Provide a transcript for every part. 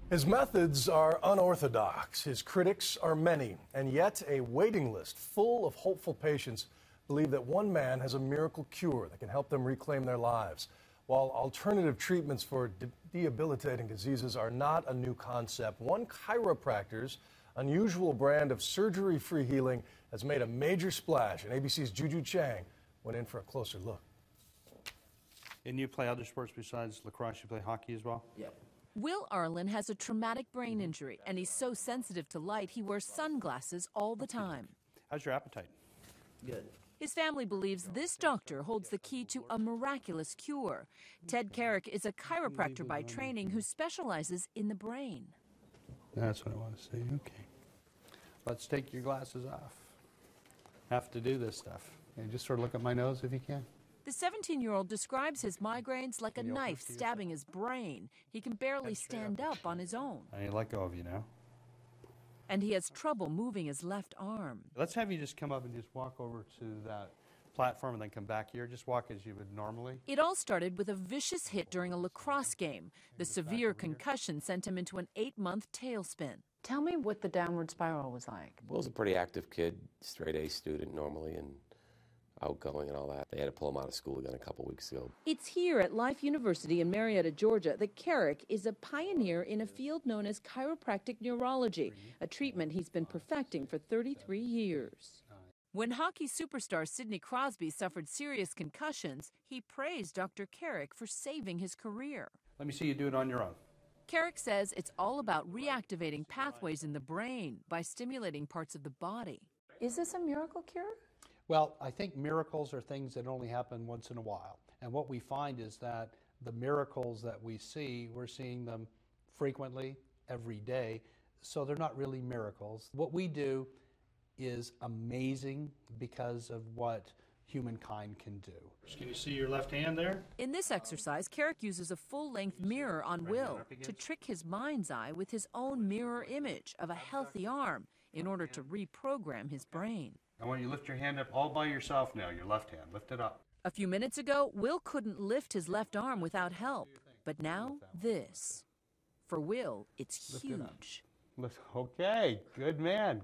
His methods are unorthodox. His critics are many, and yet a waiting list full of hopeful patients believe that one man has a miracle cure that can help them reclaim their lives. While alternative treatments for debilitating diseases are not a new concept, one chiropractor's unusual brand of surgery-free healing has made a major splash, and ABC's Juju Chang went in for a closer look. And you play other sports besides lacrosse? You play hockey as well? Yep. Will Arlen has a traumatic brain injury, and he's so sensitive to light he wears sunglasses all the time. How's your appetite? Good. His family believes this doctor holds the key to a miraculous cure. Ted Carrick is a chiropractor by training who specializes in the brain. That's what I want to see. Okay. Let's take your glasses off. Have to do this stuff. And just sort of look at my nose if you can. The 17-year-old describes his migraines like a knife stabbing his brain. He can barely stand up on his own. I need to let go of you now. And he has trouble moving his left arm. Let's have you just come up and just walk over to that platform and then come back here. Just walk as you would normally. It all started with a vicious hit during a lacrosse game. The severe concussion sent him into an 8-month tailspin. Tell me what the downward spiral was like. Will's a pretty active kid, straight A student normally, and outgoing and all that. They had to pull him out of school again a couple weeks ago. It's here at Life University in Marietta, Georgia, that Carrick is a pioneer in a field known as chiropractic neurology, a treatment he's been perfecting for 33 years. When hockey superstar Sidney Crosby suffered serious concussions, he praised Dr. Carrick for saving his career. Let me see you do it on your own. Carrick says it's all about reactivating pathways in the brain by stimulating parts of the body. Is this a miracle cure? Well, I think miracles are things that only happen once in a while. And what we find is that the miracles that we see, we're seeing them frequently, every day, so they're not really miracles. What we do is amazing because of what humankind can do. Can you see your left hand there? In this exercise, Carrick uses a full-length mirror on Will to trick his mind's eye with his own mirror image of a healthy arm in order to reprogram his brain. I want you to lift your hand up all by yourself now, your left hand. Lift it up. A few minutes ago, Will couldn't lift his left arm without help. But now, this. For Will, it's huge. Okay, good man.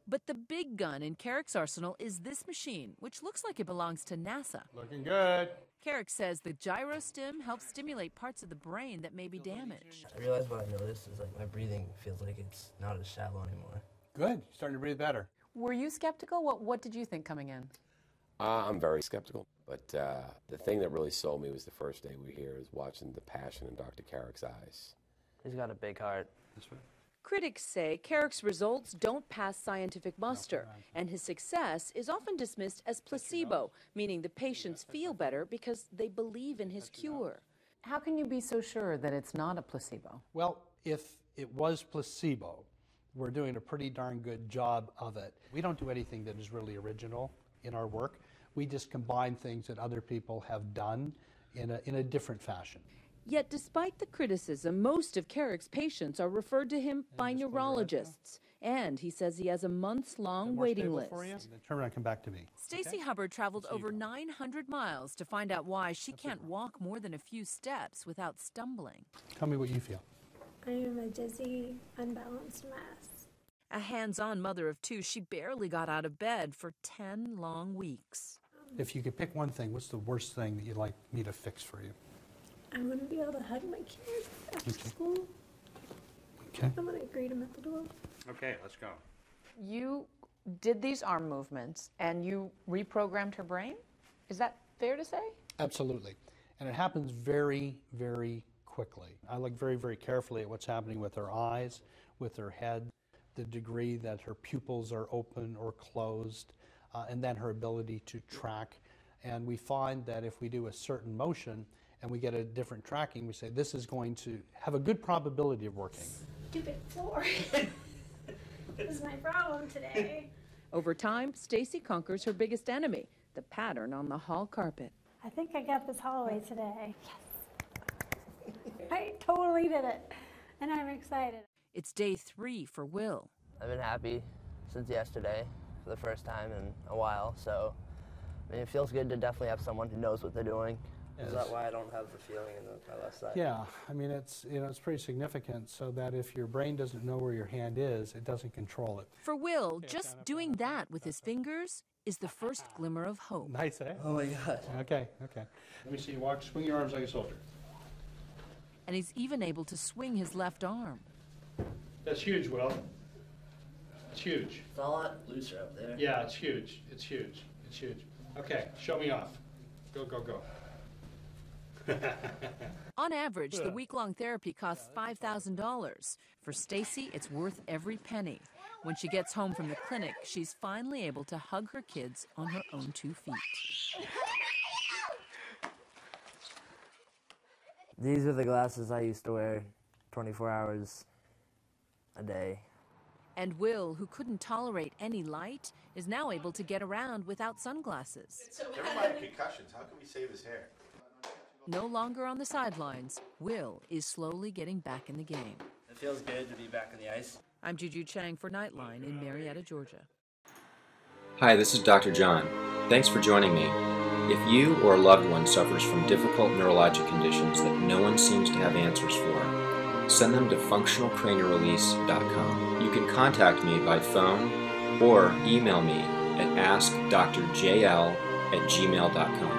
But the big gun in Carrick's arsenal is this machine, which looks like it belongs to NASA. Looking good. Carrick says the gyrostim helps stimulate parts of the brain that may be damaged. I realized what I noticed is like my breathing feels like it's not as shallow anymore. Good, you're starting to breathe better. Were you skeptical? What did you think coming in? I'm very skeptical, but the thing that really sold me was the first day we were here is watching the passion in Dr. Carrick's eyes. He's got a big heart. This way. Critics say Carrick's results don't pass scientific muster, and his success is often dismissed as placebo, meaning the patients feel better because they believe in his cure. How can you be so sure that it's not a placebo? Well, if it was placebo, we're doing a pretty darn good job of it. We don't do anything that is really original in our work. We just combine things that other people have done in a different fashion. Yet despite the criticism, most of Carrick's patients are referred to him by neurologists. And he says he has a months-long waiting list. Turn around and come back to me. Stacey Hubbard traveled over 900 miles to find out why she can't walk more than a few steps without stumbling. Tell me what you feel. I am a dizzy, unbalanced mess. A hands-on mother of two, she barely got out of bed for 10 long weeks. If you could pick one thing, what's the worst thing that you'd like me to fix for you? I want to be able to hug my kids after school. Okay. I'm going to greet them at the door. Okay, let's go. You did these arm movements and you reprogrammed her brain? Is that fair to say? Absolutely. And it happens very, very quickly. I look very, very carefully at what's happening with her eyes, with her head, the degree that her pupils are open or closed, and then her ability to track. And we find that if we do a certain motion and we get a different tracking, we say this is going to have a good probability of working. Stupid floor. This is my problem today. Over time, Stacey conquers her biggest enemy, the pattern on the hall carpet. I think I got this hallway today. Yes. I totally did it. And I'm excited. It's day 3 for Will. I've been happy since yesterday for the first time in a while, so I mean, it feels good to definitely have someone who knows what they're doing Is that why I don't have the feeling in my left side? Yeah, I mean, it's pretty significant, so that if your brain doesn't know where your hand is, it doesn't control it. For Will, just doing that with his fingers is the first glimmer of hope. Nice, eh? Oh my God. Okay. Let me see you walk, swing your arms like a soldier. And he's even able to swing his left arm. That's huge, Will. It's huge. It's a lot looser up there. Yeah, it's huge. It's huge. It's huge. Okay, show me off. Go. On average, the week-long therapy costs $5,000. For Stacy, it's worth every penny. When she gets home from the clinic, she's finally able to hug her kids on her own 2 feet. These are the glasses I used to wear 24 hours a day. And Will, who couldn't tolerate any light, is now able to get around without sunglasses. Never mind concussions. How can we save his hair? No longer on the sidelines, Will is slowly getting back in the game. It feels good to be back on the ice. I'm Juju Chang for Nightline in Marietta, Georgia. Hi, this is Dr. John. Thanks for joining me. If you or a loved one suffers from difficult neurologic conditions that no one seems to have answers for, send them to functionalcranialrelease.com. You can contact me by phone or email me at askdrjl@gmail.com.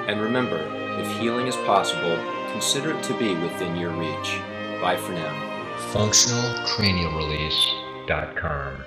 And remember, if healing is possible, consider it to be within your reach. Bye for now. functionalcranialrelease.com